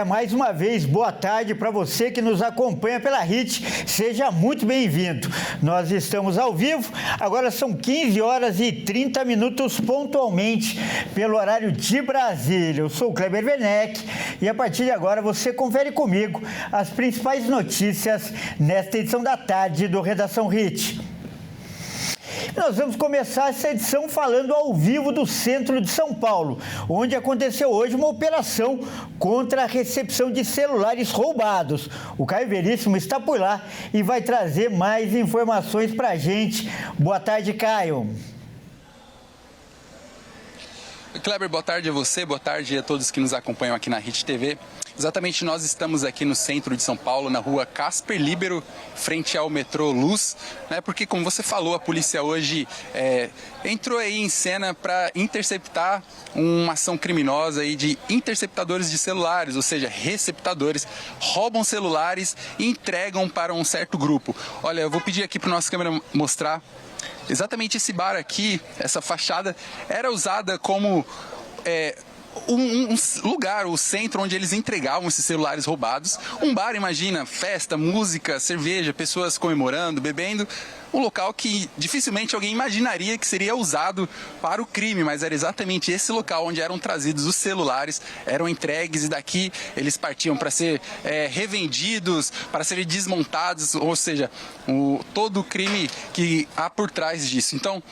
Mais uma vez, boa tarde para você que nos acompanha pela HIT. Seja muito bem-vindo. Nós estamos ao vivo, agora são 15 horas e 30 minutos pontualmente pelo horário de Brasília. Eu sou o Kleber Werneck e a partir de agora você confere comigo as principais notícias nesta edição da tarde do Redação HIT. Nós vamos começar essa edição falando ao vivo do centro de São Paulo, onde aconteceu hoje uma operação contra a recepção de celulares roubados. O Caio Veríssimo está por lá e vai trazer mais informações para a gente. Boa tarde, Caio. Kleber, boa tarde a você, boa tarde a todos que nos acompanham aqui na HIT TV. Exatamente, nós estamos aqui no centro de São Paulo, na rua Casper Líbero, frente ao metrô Luz, né? Porque, como você falou, a polícia hoje entrou aí em cena para interceptar uma ação criminosa aí de interceptadores de celulares, ou seja, receptadores, roubam celulares e entregam para um certo grupo. Olha, eu vou pedir aqui para o nosso câmera mostrar. Exatamente esse bar aqui, essa fachada, era usada como um lugar, o centro onde eles entregavam esses celulares roubados. Um bar, imagina, festa, música, cerveja, pessoas comemorando, bebendo. Um local que dificilmente alguém imaginaria que seria usado para o crime, mas era exatamente esse local onde eram trazidos os celulares, eram entregues e daqui eles partiam para ser revendidos, para serem desmontados, ou seja, todo o crime que há por trás disso. Então,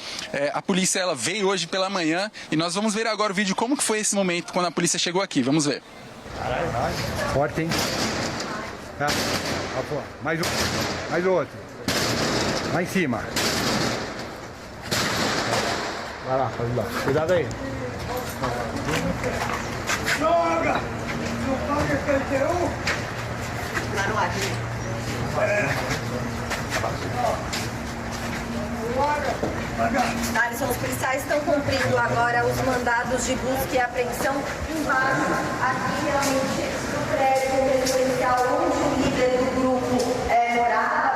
a polícia ela veio hoje pela manhã e nós vamos ver agora o vídeo como que foi esse momento quando a polícia chegou aqui. Vamos ver. Forte, hein? Mais outro. Lá em cima. Vai lá, pode ir lá. Cuidado aí. Joga! Não paga 31? Tá no ar, Alisson, os policiais estão cumprindo agora os mandados de busca e apreensão em vários aqui realmente no prédio residencial onde o líder do grupo morava.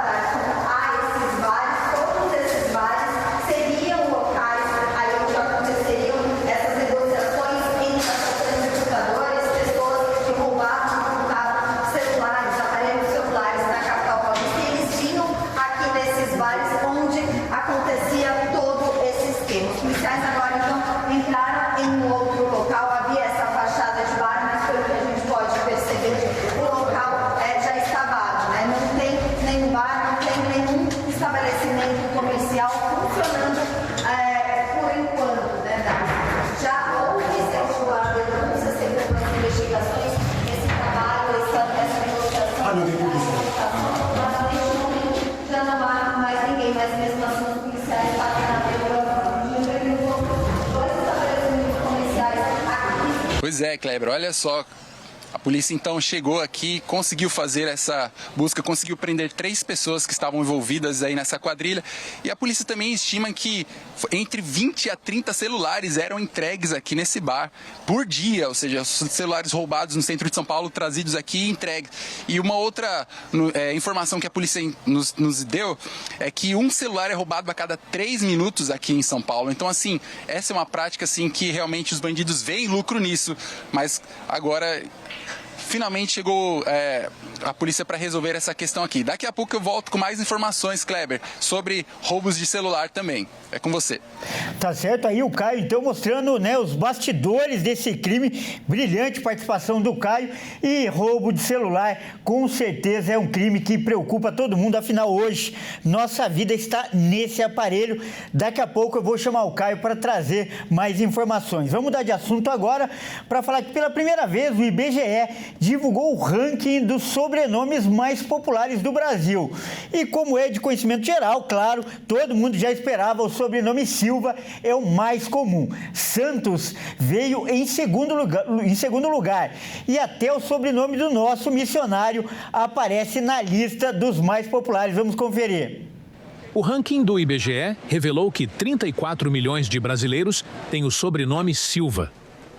Pois é, Kleber, olha só, a polícia então chegou aqui, conseguiu fazer essa busca, conseguiu prender 3 pessoas que estavam envolvidas aí nessa quadrilha e a polícia também estima que entre 20 a 30 celulares eram entregues aqui nesse bar por dia, ou seja, celulares roubados no centro de São Paulo, trazidos aqui e entregues. E uma outra informação que a polícia nos deu é que um celular é roubado a cada 3 minutos aqui em São Paulo. Então, assim, essa é uma prática assim, que realmente os bandidos veem lucro nisso, mas agora finalmente chegou a polícia para resolver essa questão aqui. Daqui a pouco eu volto com mais informações, Kleber, sobre roubos de celular também. É com você. Tá certo aí o Caio, então, mostrando, né, os bastidores desse crime. Brilhante participação do Caio. E roubo de celular, com certeza, é um crime que preocupa todo mundo. Afinal, hoje, nossa vida está nesse aparelho. Daqui a pouco eu vou chamar o Caio para trazer mais informações. Vamos mudar de assunto agora para falar que pela primeira vez o IBGE divulgou o ranking dos sobrenomes mais populares do Brasil. E como é de conhecimento geral, claro, todo mundo já esperava, o sobrenome Silva é o mais comum. Santos veio em segundo lugar. E até o sobrenome do nosso missionário aparece na lista dos mais populares. Vamos conferir. O ranking do IBGE revelou que 34 milhões de brasileiros têm o sobrenome Silva.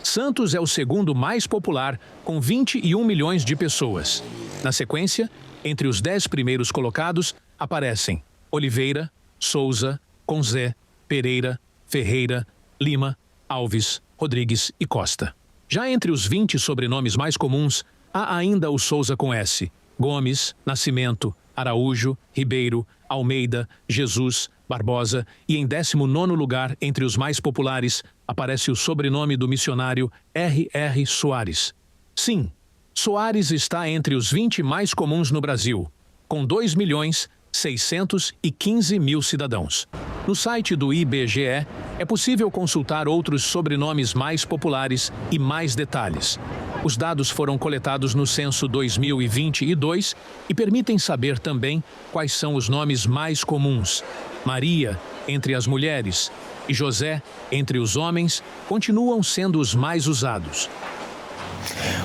Santos é o segundo mais popular, com 21 milhões de pessoas. Na sequência, entre os 10 primeiros colocados, aparecem Oliveira, Souza, Conzé, Pereira, Ferreira, Lima, Alves, Rodrigues e Costa. Já entre os 20 sobrenomes mais comuns, Há ainda o Souza com S, Gomes, Nascimento, Araújo, Ribeiro, Almeida, Jesus, Barbosa e em 19º lugar, entre os mais populares, aparece o sobrenome do missionário R.R. Soares. Sim, Soares está entre os 20 mais comuns no Brasil, com 2.615.000 cidadãos. No site do IBGE, é possível consultar outros sobrenomes mais populares e mais detalhes. Os dados foram coletados no censo 2022 e permitem saber também quais são os nomes mais comuns. Maria, entre as mulheres, e José, entre os homens, continuam sendo os mais usados.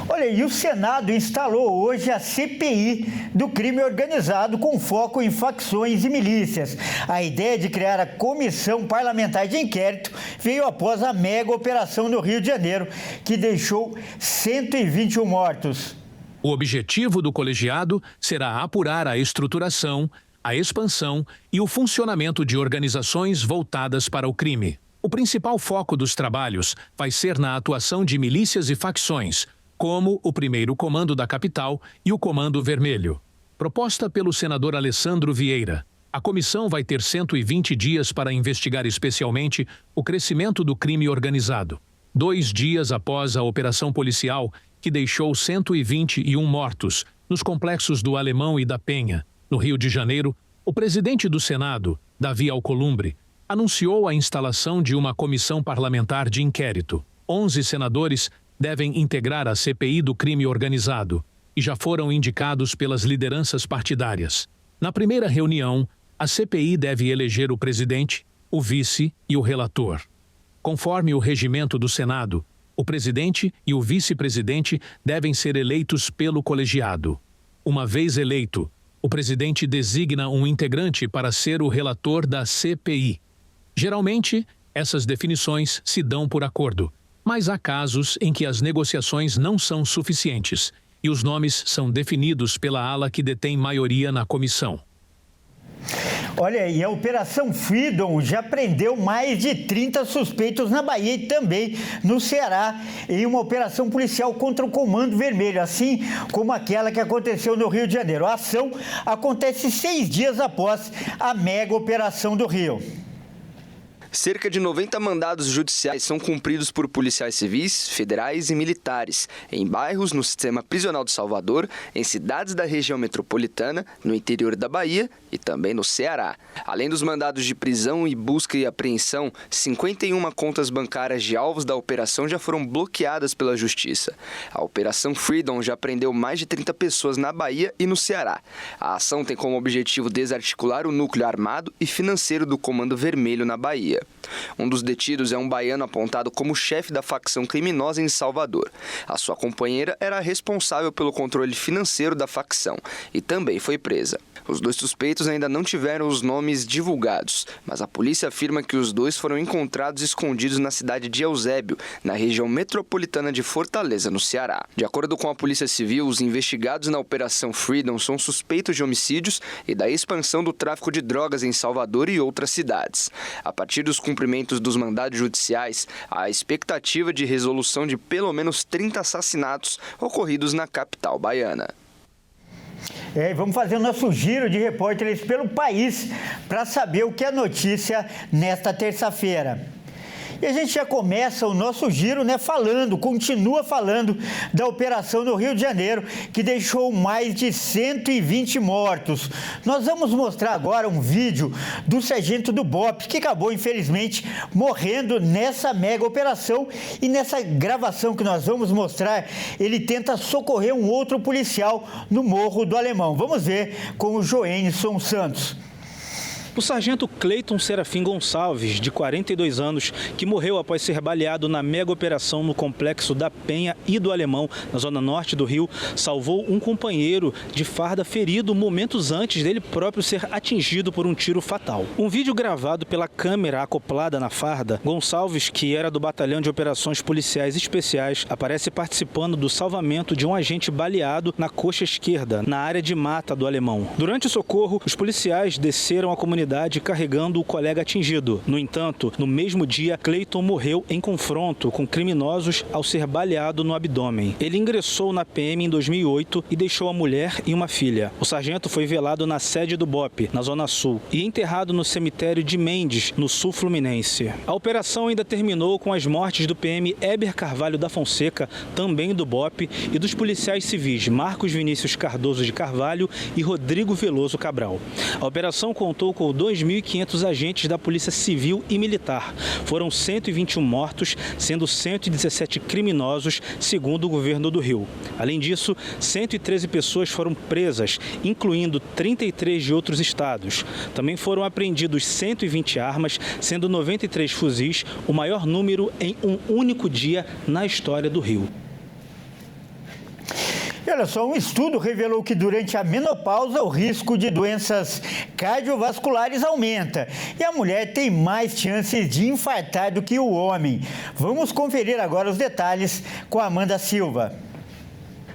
Olha, e o Senado instalou hoje a CPI do crime organizado com foco em facções e milícias. A ideia de criar a Comissão Parlamentar de Inquérito veio após a mega operação no Rio de Janeiro, que deixou 121 mortos. O objetivo do colegiado será apurar a estruturação, a expansão e o funcionamento de organizações voltadas para o crime. O principal foco dos trabalhos vai ser na atuação de milícias e facções, como o 1º Comando da Capital e o Comando Vermelho. Proposta pelo senador Alessandro Vieira, a comissão vai ter 120 dias para investigar especialmente o crescimento do crime organizado. 2 dias após a operação policial, que deixou 121 mortos nos complexos do Alemão e da Penha, no Rio de Janeiro, o presidente do Senado, Davi Alcolumbre, anunciou a instalação de uma comissão parlamentar de inquérito. 11 senadores devem integrar a CPI do crime organizado e já foram indicados pelas lideranças partidárias. Na primeira reunião, a CPI deve eleger o presidente, o vice e o relator. Conforme o regimento do Senado, o presidente e o vice-presidente devem ser eleitos pelo colegiado. Uma vez eleito, o presidente designa um integrante para ser o relator da CPI. Geralmente, essas definições se dão por acordo, mas há casos em que as negociações não são suficientes e os nomes são definidos pela ala que detém maioria na comissão. Olha, e a Operação Freedom já prendeu mais de 30 suspeitos na Bahia e também no Ceará, em uma operação policial contra o Comando Vermelho, assim como aquela que aconteceu no Rio de Janeiro. A ação acontece 6 dias após a mega operação do Rio. Cerca de 90 mandados judiciais são cumpridos por policiais civis, federais e militares, em bairros no sistema prisional de Salvador, em cidades da região metropolitana, no interior da Bahia e também no Ceará. Além dos mandados de prisão e busca e apreensão, 51 contas bancárias de alvos da operação já foram bloqueadas pela Justiça. A Operação Freedom já prendeu mais de 30 pessoas na Bahia e no Ceará. A ação tem como objetivo desarticular o núcleo armado e financeiro do Comando Vermelho na Bahia. Um dos detidos é um baiano apontado como chefe da facção criminosa em Salvador. A sua companheira era responsável pelo controle financeiro da facção e também foi presa. Os 2 suspeitos ainda não tiveram os nomes divulgados, mas a polícia afirma que os 2 foram encontrados escondidos na cidade de Eusébio, na região metropolitana de Fortaleza, no Ceará. De acordo com a Polícia Civil, os investigados na Operação Freedom são suspeitos de homicídios e da expansão do tráfico de drogas em Salvador e outras cidades. A partir dos cumprimentos dos mandados judiciais, há a expectativa de resolução de pelo menos 30 assassinatos ocorridos na capital baiana. Vamos fazer o nosso giro de repórteres pelo país para saber o que é notícia nesta terça-feira. E a gente já começa o nosso giro, continua falando da operação no Rio de Janeiro, que deixou mais de 120 mortos. Nós vamos mostrar agora um vídeo do sargento do BOPE, que acabou, infelizmente, morrendo nessa mega operação. E nessa gravação que nós vamos mostrar, ele tenta socorrer um outro policial no Morro do Alemão. Vamos ver com o Joenison Santos. O sargento Cleiton Serafim Gonçalves, de 42 anos, que morreu após ser baleado na mega operação no complexo da Penha e do Alemão, na zona norte do Rio, salvou um companheiro de farda ferido momentos antes dele próprio ser atingido por um tiro fatal. Um vídeo gravado pela câmera acoplada na farda, Gonçalves, que era do Batalhão de Operações Policiais Especiais, aparece participando do salvamento de um agente baleado na coxa esquerda, na área de mata do Alemão. Durante o socorro, os policiais desceram a comunidade unidade carregando o colega atingido. No entanto, no mesmo dia, Cleiton morreu em confronto com criminosos ao ser baleado no abdômen. Ele ingressou na PM em 2008 e deixou a mulher e uma filha. O sargento foi velado na sede do BOPE, na Zona Sul, e enterrado no cemitério de Mendes, no sul fluminense. A operação ainda terminou com as mortes do PM Éber Carvalho da Fonseca, também do BOPE, e dos policiais civis Marcos Vinícius Cardoso de Carvalho e Rodrigo Veloso Cabral. A operação contou com 2.500 agentes da Polícia Civil e Militar. Foram 121 mortos, sendo 117 criminosos, segundo o governo do Rio. Além disso, 113 pessoas foram presas, incluindo 33 de outros estados. Também foram apreendidos 120 armas, sendo 93 fuzis, o maior número em um único dia na história do Rio. E olha só, um estudo revelou que durante a menopausa o risco de doenças cardiovasculares aumenta e a mulher tem mais chances de infartar do que o homem. Vamos conferir agora os detalhes com a Amanda Silva.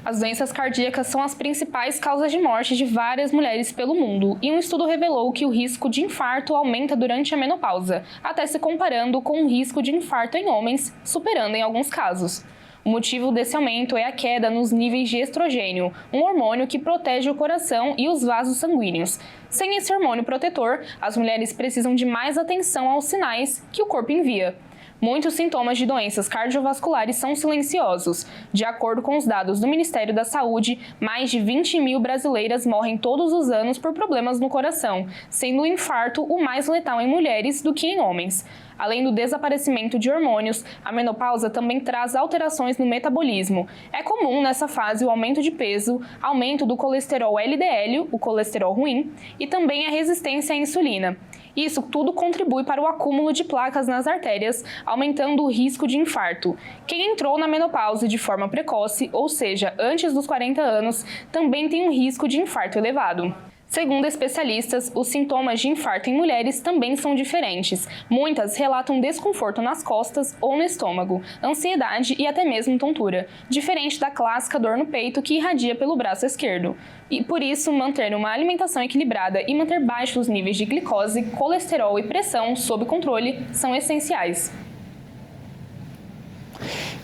As doenças cardíacas são as principais causas de morte de várias mulheres pelo mundo e um estudo revelou que o risco de infarto aumenta durante a menopausa, até se comparando com o risco de infarto em homens, superando em alguns casos. O motivo desse aumento é a queda nos níveis de estrogênio, um hormônio que protege o coração e os vasos sanguíneos. Sem esse hormônio protetor, as mulheres precisam de mais atenção aos sinais que o corpo envia. Muitos sintomas de doenças cardiovasculares são silenciosos. De acordo com os dados do Ministério da Saúde, mais de 20 mil brasileiras morrem todos os anos por problemas no coração, sendo o infarto o mais letal em mulheres do que em homens. Além do desaparecimento de hormônios, a menopausa também traz alterações no metabolismo. É comum nessa fase o aumento de peso, aumento do colesterol LDL, o colesterol ruim, e também a resistência à insulina. Isso tudo contribui para o acúmulo de placas nas artérias, aumentando o risco de infarto. Quem entrou na menopausa de forma precoce, ou seja, antes dos 40 anos, também tem um risco de infarto elevado. Segundo especialistas, os sintomas de infarto em mulheres também são diferentes. Muitas relatam desconforto nas costas ou no estômago, ansiedade e até mesmo tontura, diferente da clássica dor no peito que irradia pelo braço esquerdo. E por isso, manter uma alimentação equilibrada e manter baixos os níveis de glicose, colesterol e pressão sob controle são essenciais.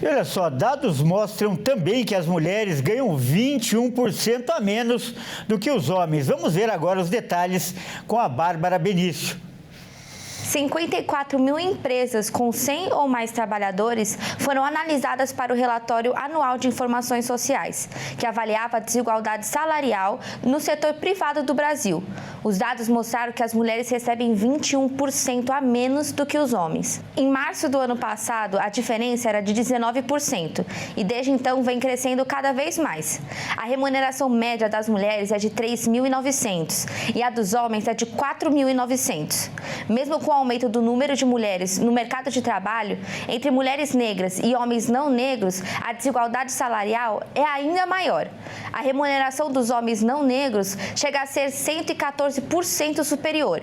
E olha só, dados mostram também que as mulheres ganham 21% a menos do que os homens. Vamos ver agora os detalhes com a Bárbara Benício. 54 mil empresas com 100 ou mais trabalhadores foram analisadas para o relatório anual de informações sociais, que avaliava a desigualdade salarial no setor privado do Brasil. Os dados mostraram que as mulheres recebem 21% a menos do que os homens. Em março do ano passado, a diferença era de 19% e desde então vem crescendo cada vez mais. A remuneração média das mulheres é de 3.900 e a dos homens é de 4.900. Mesmo com o aumento do número de mulheres no mercado de trabalho, entre mulheres negras e homens não negros, a desigualdade salarial é ainda maior. A remuneração dos homens não negros chega a ser 114% superior.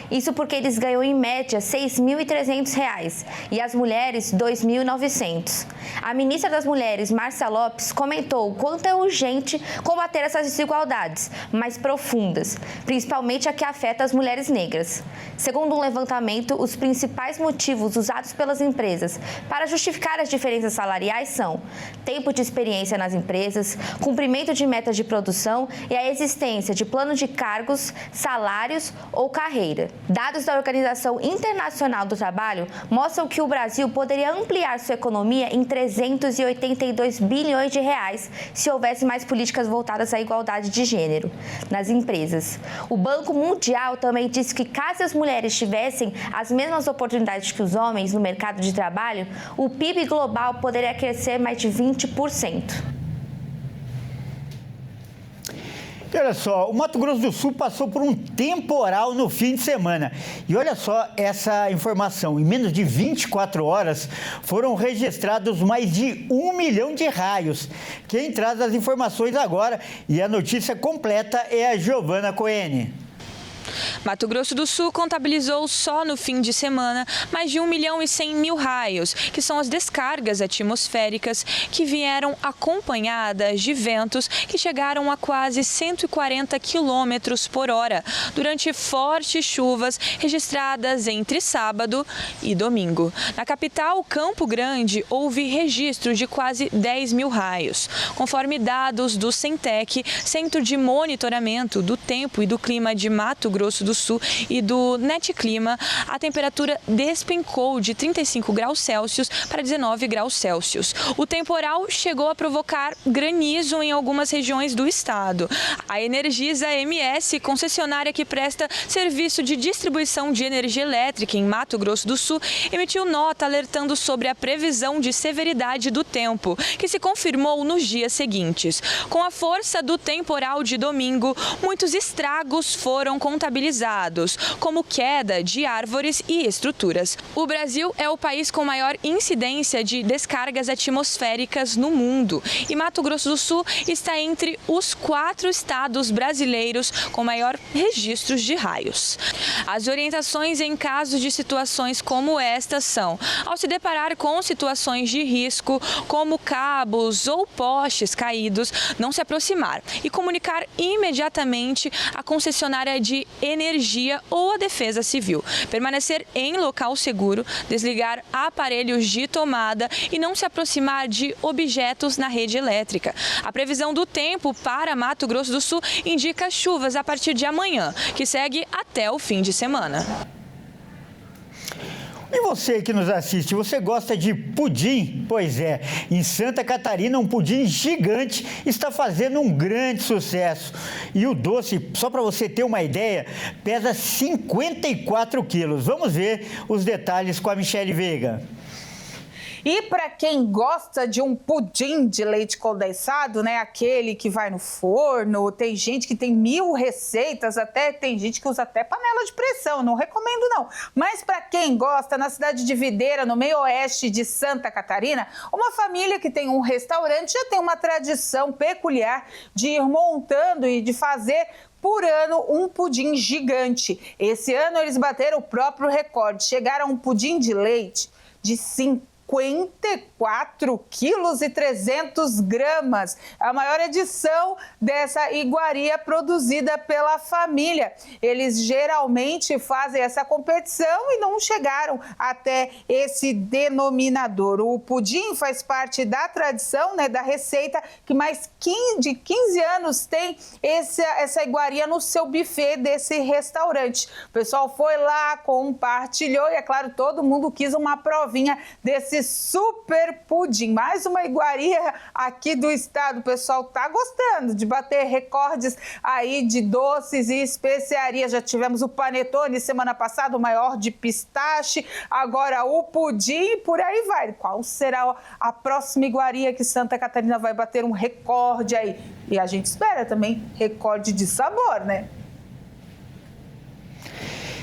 Isso porque eles ganham em média R$ 6.300 e as mulheres R$ 2.900. A ministra das Mulheres, Marcia Lopes, comentou o quanto é urgente combater essas desigualdades mais profundas, principalmente a que afeta as mulheres negras. Segundo um levantamento, os principais motivos usados pelas empresas para justificar as diferenças salariais são tempo de experiência nas empresas, cumprimento de metas de produção e a existência de plano de cargos, salários ou carreira. Dados da Organização Internacional do Trabalho mostram que o Brasil poderia ampliar sua economia em 382 bilhões de reais se houvesse mais políticas voltadas à igualdade de gênero nas empresas. O Banco Mundial também disse que caso as mulheres tivessem as mesmas oportunidades que os homens no mercado de trabalho, o PIB global poderia crescer mais de 20%. E olha só, o Mato Grosso do Sul passou por um temporal no fim de semana. E olha só essa informação, em menos de 24 horas foram registrados mais de 1 milhão de raios. Quem traz as informações agora e a notícia completa é a Giovana Coene. Mato Grosso do Sul contabilizou só no fim de semana mais de 1.100.000 raios, que são as descargas atmosféricas que vieram acompanhadas de ventos que chegaram a quase 140 km por hora durante fortes chuvas registradas entre sábado e domingo. Na capital, Campo Grande, houve registro de quase 10.000 raios. Conforme dados do Centec, Centro de Monitoramento do Tempo e do Clima de Mato Grosso do Sul e do NetClima, a temperatura despencou de 35 graus Celsius para 19 graus Celsius. O temporal chegou a provocar granizo em algumas regiões do estado. A Energisa MS, concessionária que presta serviço de distribuição de energia elétrica em Mato Grosso do Sul, emitiu nota alertando sobre a previsão de severidade do tempo, que se confirmou nos dias seguintes. Com a força do temporal de domingo, muitos estragos foram contabilizados, como queda de árvores e estruturas. O Brasil é o país com maior incidência de descargas atmosféricas no mundo e Mato Grosso do Sul está entre os 4 estados brasileiros com maior registros de raios. As orientações em casos de situações como esta são: ao se deparar com situações de risco, como cabos ou postes caídos, não se aproximar e comunicar imediatamente à concessionária de energia ou à Defesa Civil. Permanecer em local seguro, desligar aparelhos de tomada e não se aproximar de objetos na rede elétrica. A previsão do tempo para Mato Grosso do Sul indica chuvas a partir de amanhã, que segue até o fim de semana. E você que nos assiste, você gosta de pudim? Pois é, em Santa Catarina um pudim gigante está fazendo um grande sucesso. E o doce, só para você ter uma ideia, pesa 54 quilos. Vamos ver os detalhes com a Michele Veiga. E para quem gosta de um pudim de leite condensado, né, aquele que vai no forno, tem gente que tem 1000 receitas, até tem gente que usa até panela de pressão, não recomendo não. Mas para quem gosta, na cidade de Videira, no meio oeste de Santa Catarina, uma família que tem um restaurante já tem uma tradição peculiar de ir montando e de fazer por ano um pudim gigante. Esse ano eles bateram o próprio recorde, chegaram a um pudim de leite de 54 quilos e 300 gramas, a maior edição dessa iguaria produzida pela família. Eles geralmente fazem essa competição e não chegaram até esse denominador. O pudim faz parte da tradição, né, da receita que mais de 15 anos tem essa iguaria no seu buffet desse restaurante. O pessoal foi lá, compartilhou e, é claro, todo mundo quis uma provinha desse super pudim. Mais uma iguaria aqui do estado. O pessoal tá gostando de bater recordes aí de doces e especiarias. Já tivemos o panetone semana passada, o maior de pistache, agora o pudim e por aí vai. Qual será a próxima iguaria que Santa Catarina vai bater um recorde aí? E a gente espera também recorde de sabor, né?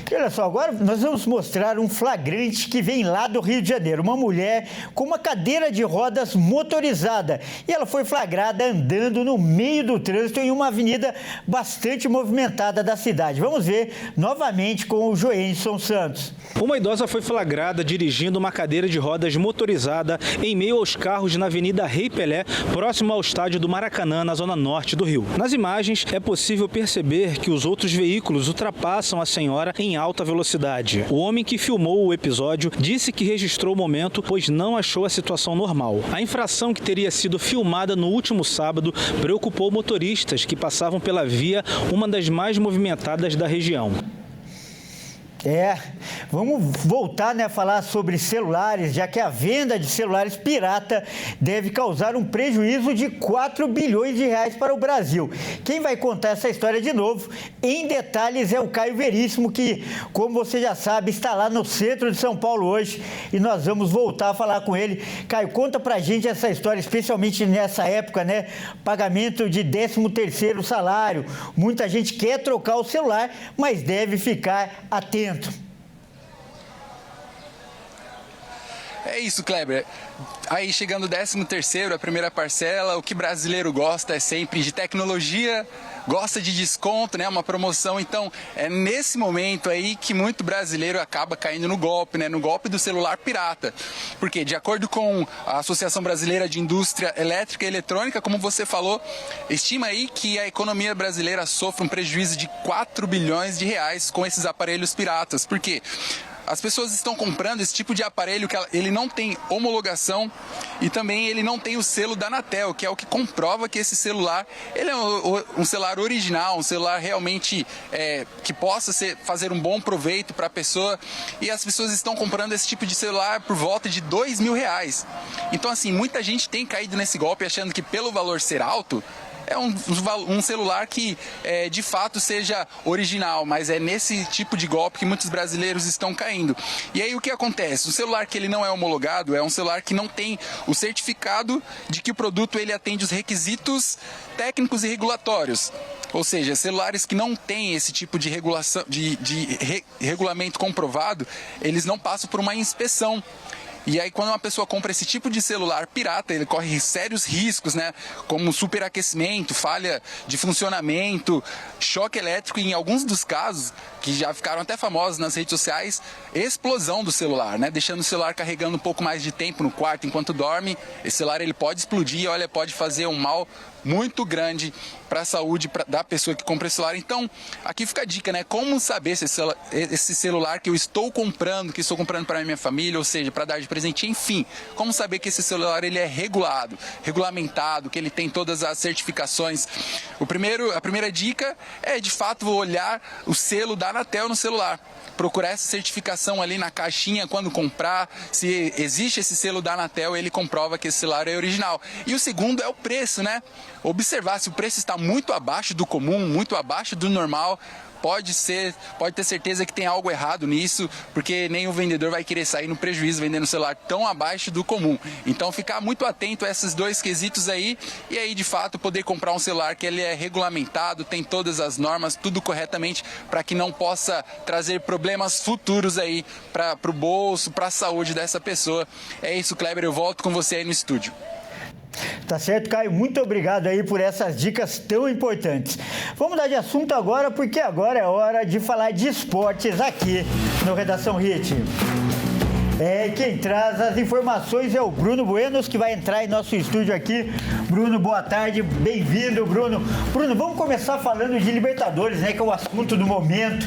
E olha só, agora nós vamos mostrar um flagrante que vem lá do Rio de Janeiro. Uma mulher com uma cadeira de rodas motorizada. E ela foi flagrada andando no meio do trânsito em uma avenida bastante movimentada da cidade. Vamos ver novamente com o Joenson Santos. Uma idosa foi flagrada dirigindo uma cadeira de rodas motorizada em meio aos carros na Avenida Rei Pelé, próximo ao estádio do Maracanã, na zona norte do Rio. Nas imagens, é possível perceber que os outros veículos ultrapassam a senhora em alta velocidade. O homem que filmou o episódio disse que registrou o momento, pois não achou a situação normal. A infração, que teria sido filmada no último sábado, preocupou motoristas que passavam pela via, uma das mais movimentadas da região. Vamos voltar, né, a falar sobre celulares, já que a venda de celulares pirata deve causar um prejuízo de 4 bilhões de reais para o Brasil. Quem vai contar essa história de novo, em detalhes, é o Caio Veríssimo, que, como você já sabe, está lá no centro de São Paulo hoje e nós vamos voltar a falar com ele. Caio, conta pra gente essa história, especialmente nessa época, né, pagamento de 13º salário. Muita gente quer trocar o celular, mas deve ficar atento. É isso, Kleber. Aí chegando o 13º, a primeira parcela, o que brasileiro gosta é sempre de tecnologia, gosta de desconto, né? Uma promoção. Então, é nesse momento aí que muito brasileiro acaba caindo no golpe, né? No golpe do celular pirata. Porque, de acordo com a Associação Brasileira de Indústria Elétrica e Eletrônica, como você falou, estima aí que a economia brasileira sofre um prejuízo de 4 bilhões de reais com esses aparelhos piratas. Por quê? As pessoas estão comprando esse tipo de aparelho que ele não tem homologação e também ele não tem o selo da Anatel, que é o que comprova que esse celular ele é um celular original, um celular realmente que possa fazer um bom proveito para a pessoa. E as pessoas estão comprando esse tipo de celular por volta de R$2.000. Então, assim, muita gente tem caído nesse golpe achando que pelo valor ser alto, é um celular que de fato seja original, mas é nesse tipo de golpe que muitos brasileiros estão caindo. E aí o que acontece? Um celular que ele não é homologado é um celular que não tem o certificado de que o produto ele atende os requisitos técnicos e regulatórios. Ou seja, celulares que não têm esse tipo de regulação, regulamento comprovado, eles não passam por uma inspeção. E aí, quando uma pessoa compra esse tipo de celular pirata, ele corre sérios riscos, né? Como superaquecimento, falha de funcionamento, choque elétrico e, em alguns dos casos, que já ficaram até famosos nas redes sociais, explosão do celular, né? Deixando o celular carregando um pouco mais de tempo no quarto enquanto dorme. Esse celular ele pode explodir, olha, pode fazer um mal muito grande para a saúde da pessoa que compra esse celular. Então, aqui fica a dica, né? Como saber se esse celular que eu estou comprando, que estou comprando para minha família, ou seja, para dar de presente, enfim, como saber que esse celular ele é regulado, regulamentado, que ele tem todas as certificações. A primeira dica é, de fato, olhar o selo da Anatel no celular. Procurar essa certificação ali na caixinha quando comprar. Se existe esse selo da Anatel, ele comprova que esse celular é original. E o segundo é o preço, né? Observar se o preço está muito abaixo do comum, muito abaixo do normal. Pode ter certeza que tem algo errado nisso, porque nem o vendedor vai querer sair no prejuízo vendendo um celular tão abaixo do comum. Então, ficar muito atento a esses dois quesitos aí, e aí, de fato, poder comprar um celular que ele é regulamentado, tem todas as normas, tudo corretamente, para que não possa trazer problemas futuros aí para o bolso, para a saúde dessa pessoa. É isso, Kleber, eu volto com você aí no estúdio. Tá certo, Caio. Muito obrigado aí por essas dicas tão importantes. Vamos mudar de assunto agora, porque agora é hora de falar de esportes aqui no Redação Hit. Quem traz as informações é o Bruno Buenos, que vai entrar em nosso estúdio aqui. Bruno, boa tarde, bem-vindo, Bruno. Bruno, vamos começar falando de Libertadores, né, que é o assunto do momento.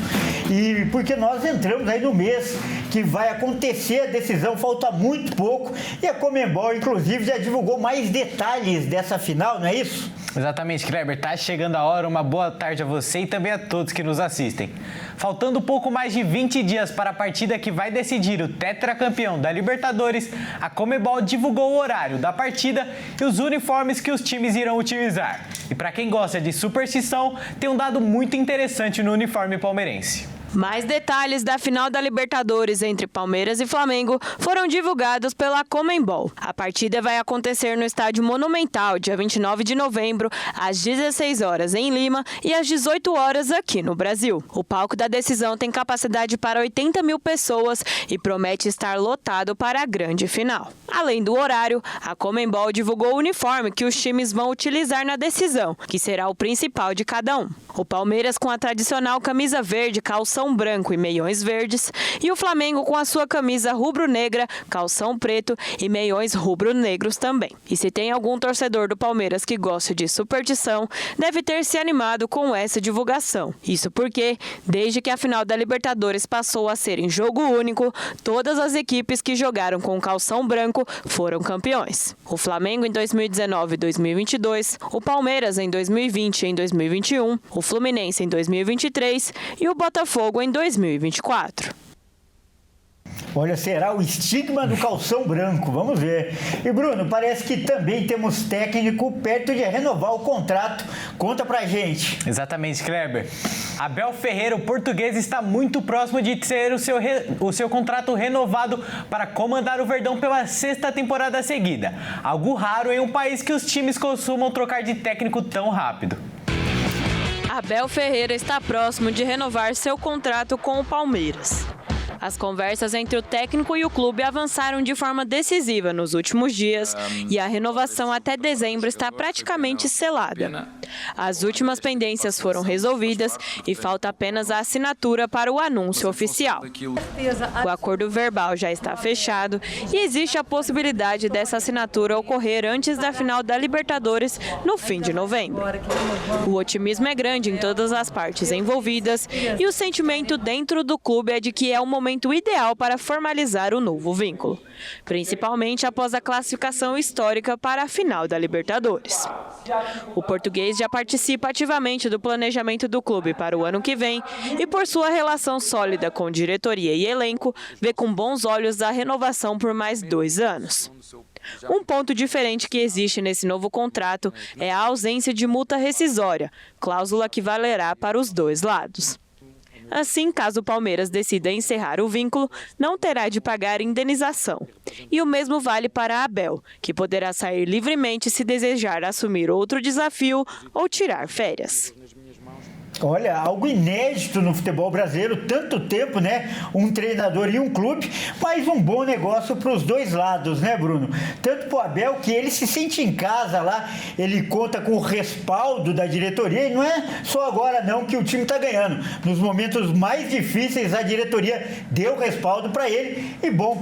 E porque nós entramos aí no mês que vai acontecer a decisão, falta muito pouco. E a Conmebol, inclusive, já divulgou mais detalhes dessa final, não é isso? Exatamente, Kleber. Tá chegando a hora. Uma boa tarde a você e também a todos que nos assistem. Faltando pouco mais de 20 dias para a partida que vai decidir o tetracampeão da Libertadores, a Conmebol divulgou o horário da partida e os uniformes que os times irão utilizar. E para quem gosta de superstição, tem um dado muito interessante no uniforme palmeirense. Mais detalhes da final da Libertadores entre Palmeiras e Flamengo foram divulgados pela Conmebol. A partida vai acontecer no Estádio Monumental, dia 29 de novembro, às 16 horas em Lima e às 18 horas aqui no Brasil. O palco da decisão tem capacidade para 80 mil pessoas e promete estar lotado para a grande final. Além do horário, a Conmebol divulgou o uniforme que os times vão utilizar na decisão, que será o principal de cada um. O Palmeiras com a tradicional camisa verde, calção branco e meiões verdes, e o Flamengo com a sua camisa rubro-negra, calção preto e meiões rubro-negros também. E se tem algum torcedor do Palmeiras que gosta de superstição, deve ter se animado com essa divulgação. Isso porque, desde que a final da Libertadores passou a ser em jogo único, todas as equipes que jogaram com calção branco foram campeões. O Flamengo em 2019 e 2022, o Palmeiras em 2020 e em 2021, o Fluminense em 2023 e o Botafogo em 2024. Olha, será o estigma do calção branco, vamos ver. E Bruno, parece que também temos técnico perto de renovar o contrato. Conta pra gente. Exatamente, Kleber. Abel Ferreira, o português, está muito próximo de ter o seu contrato renovado para comandar o Verdão pela 6ª temporada seguida. Algo raro em um país que os times costumam trocar de técnico tão rápido. Abel Ferreira está próximo de renovar seu contrato com o Palmeiras. As conversas entre o técnico e o clube avançaram de forma decisiva nos últimos dias e a renovação até dezembro está praticamente selada. As últimas pendências foram resolvidas e falta apenas a assinatura para o anúncio oficial. O acordo verbal já está fechado e existe a possibilidade dessa assinatura ocorrer antes da final da Libertadores no fim de novembro. O otimismo é grande em todas as partes envolvidas e o sentimento dentro do clube é de que é o momento ideal para formalizar o novo vínculo, principalmente após a classificação histórica para a final da Libertadores. O português já participa ativamente do planejamento do clube para o ano que vem e, por sua relação sólida com diretoria e elenco, vê com bons olhos a renovação por mais 2 anos. Um ponto diferente que existe nesse novo contrato é a ausência de multa rescisória, cláusula que valerá para os 2 lados. Assim, caso o Palmeiras decida encerrar o vínculo, não terá de pagar indenização. E o mesmo vale para Abel, que poderá sair livremente se desejar assumir outro desafio ou tirar férias. Olha, algo inédito no futebol brasileiro, tanto tempo, né? Um treinador e um clube, mas um bom negócio para os 2 lados, né, Bruno? Tanto para o Abel, que ele se sente em casa lá, ele conta com o respaldo da diretoria, e não é só agora não que o time está ganhando. Nos momentos mais difíceis, a diretoria deu respaldo para ele, e bom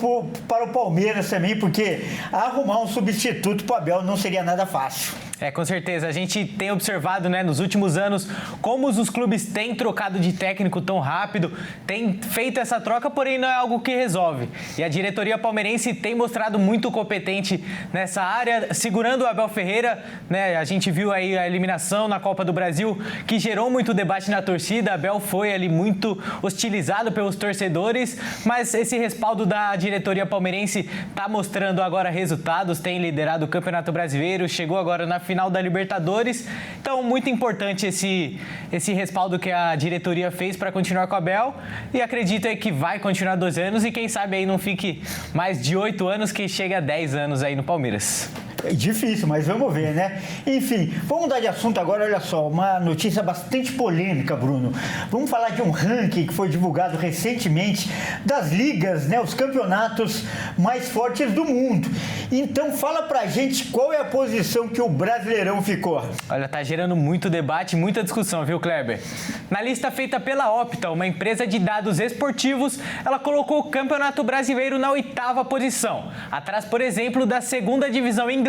para o Palmeiras também, porque arrumar um substituto para o Abel não seria nada fácil. Com certeza. A gente tem observado, né, nos últimos anos como os clubes têm trocado de técnico tão rápido, têm feito essa troca, porém não é algo que resolve. E a diretoria palmeirense tem mostrado muito competente nessa área, segurando o Abel Ferreira, né? A gente viu aí a eliminação na Copa do Brasil, que gerou muito debate na torcida. Abel foi ali muito hostilizado pelos torcedores, mas esse respaldo da diretoria palmeirense está mostrando agora resultados, tem liderado o Campeonato Brasileiro, chegou agora na final da Libertadores. Então, muito importante esse respaldo que a diretoria fez para continuar com o Abel, e acredito aí que vai continuar 2 anos e quem sabe aí não fique mais de 8 anos, que chega a 10 anos aí no Palmeiras. É difícil, mas vamos ver, né? Enfim, vamos mudar de assunto agora. Olha só, uma notícia bastante polêmica, Bruno. Vamos falar de um ranking que foi divulgado recentemente das ligas, né? Os campeonatos mais fortes do mundo. Então, fala pra gente qual é a posição que o Brasileirão ficou. Olha, tá gerando muito debate, muita discussão, viu, Kleber? Na lista feita pela Opta, uma empresa de dados esportivos, ela colocou o Campeonato Brasileiro na 8ª posição, atrás, por exemplo, da 2ª divisão inglesa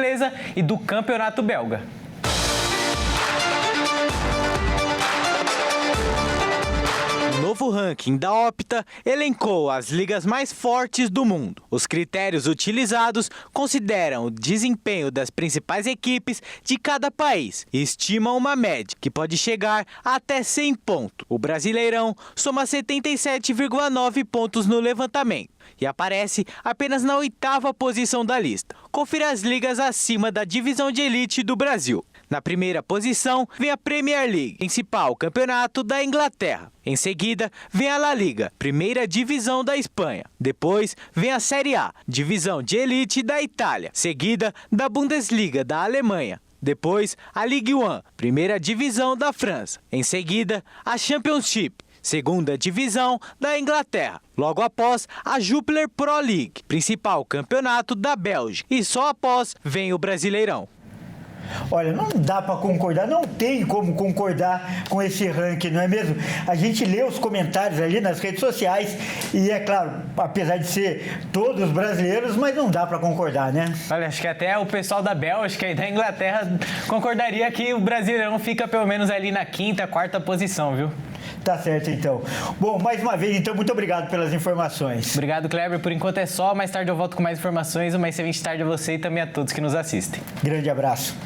e do Campeonato Belga. O novo ranking da Opta elencou as ligas mais fortes do mundo. Os critérios utilizados consideram o desempenho das principais equipes de cada país e estimam uma média que pode chegar até 100 pontos. O Brasileirão soma 77,9 pontos no levantamento e aparece apenas na 8ª posição da lista. Confira as ligas acima da divisão de elite do Brasil. Na primeira posição vem a Premier League, principal campeonato da Inglaterra. Em seguida vem a La Liga, primeira divisão da Espanha. Depois vem a Série A, divisão de elite da Itália, seguida da Bundesliga da Alemanha. Depois a Ligue 1, primeira divisão da França. Em seguida a Championship, segunda divisão da Inglaterra. Logo após, a Jupiler Pro League, principal campeonato da Bélgica. E só após vem o Brasileirão. Olha, não dá para concordar, não tem como concordar com esse ranking, não é mesmo? A gente lê os comentários ali nas redes sociais e, é claro, apesar de ser todos brasileiros, mas não dá para concordar, né? Olha, acho que até o pessoal da Bélgica e da Inglaterra concordaria que o Brasileirão fica pelo menos ali na 5ª, 4ª posição, viu? Tá certo, então. Bom, mais uma vez, então, muito obrigado pelas informações. Obrigado, Kleber. Por enquanto é só. Mais tarde eu volto com mais informações. Uma excelente tarde a você e também a todos que nos assistem. Grande abraço.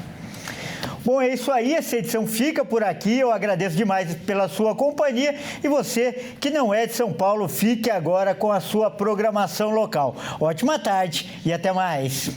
Bom, é isso aí, essa edição fica por aqui, eu agradeço demais pela sua companhia e você que não é de São Paulo, fique agora com a sua programação local. Ótima tarde e até mais.